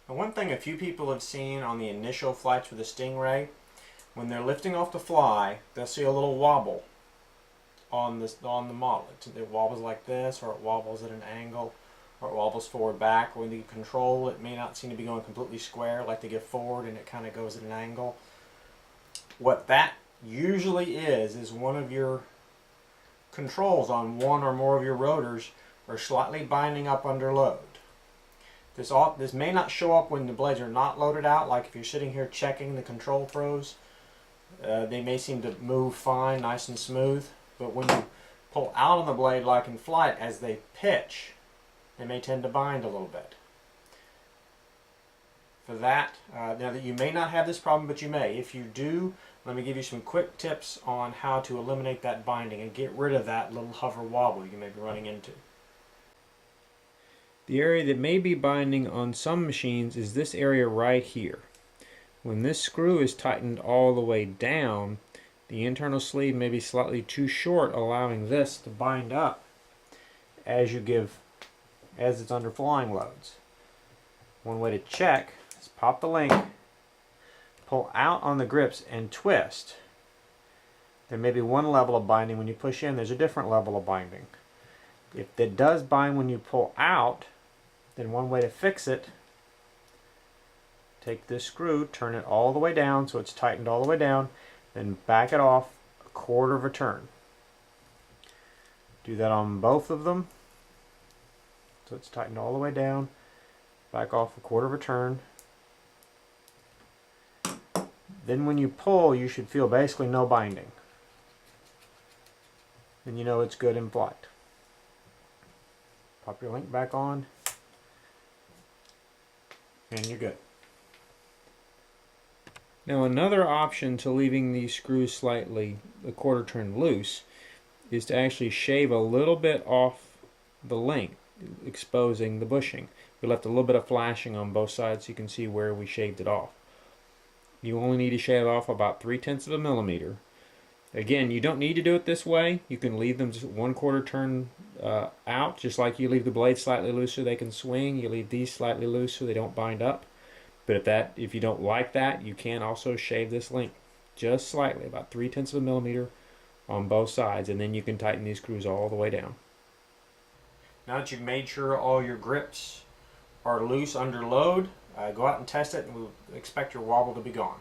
And one thing a few people have seen on the initial flights with the Stingray, when they're lifting off the fly, they'll see a little wobble on the model. It wobbles like this, or it wobbles at an angle, or it wobbles forward back. When you control, it may not seem to be going completely square, like they get forward and it kind of goes at an angle. What that usually is one of your controls on one or more of your rotors are slightly binding up under load. This may not show up when the blades are not loaded out, like if you're sitting here checking the control throws. They may seem to move fine, nice and smooth, but when you pull out on the blade like in flight, as they pitch, they may tend to bind a little bit. For that, now that you may not have this problem, but you may. If you do, let me give you some quick tips on how to eliminate that binding and get rid of that little hover wobble you may be running into. The area that may be binding on some machines is this area right here. When this screw is tightened all the way down, the internal sleeve may be slightly too short, allowing this to bind up as it's under flying loads. One way to check is pop the link, pull out on the grips and twist. There may be one level of binding. When you push in, there's a different level of binding. If it does bind when you pull out, then one way to fix it, take this screw, turn it all the way down so it's tightened all the way down, then back it off a quarter of a turn. Do that on both of them so it's tightened all the way down, back off a quarter of a turn. Then when you pull, you should feel basically no binding. Then you know it's good in flight. Pop your link back on, and you're good. Now another option to leaving these screws slightly a quarter turn loose is to actually shave a little bit off the link, exposing the bushing. We left a little bit of flashing on both sides so you can see where we shaved it off. You only need to shave off about 3/10 of a millimeter. Again, you don't need to do it this way. You can leave them just 1/4 turn out, just like you leave the blades slightly loose so they can swing. You leave these slightly loose so they don't bind up. But if you don't like that, you can also shave this link just slightly, about 3/10 of a millimeter on both sides, and then you can tighten these screws all the way down. Now that you've made sure all your grips are loose under load, go out and test it, and we'll expect your wobble to be gone.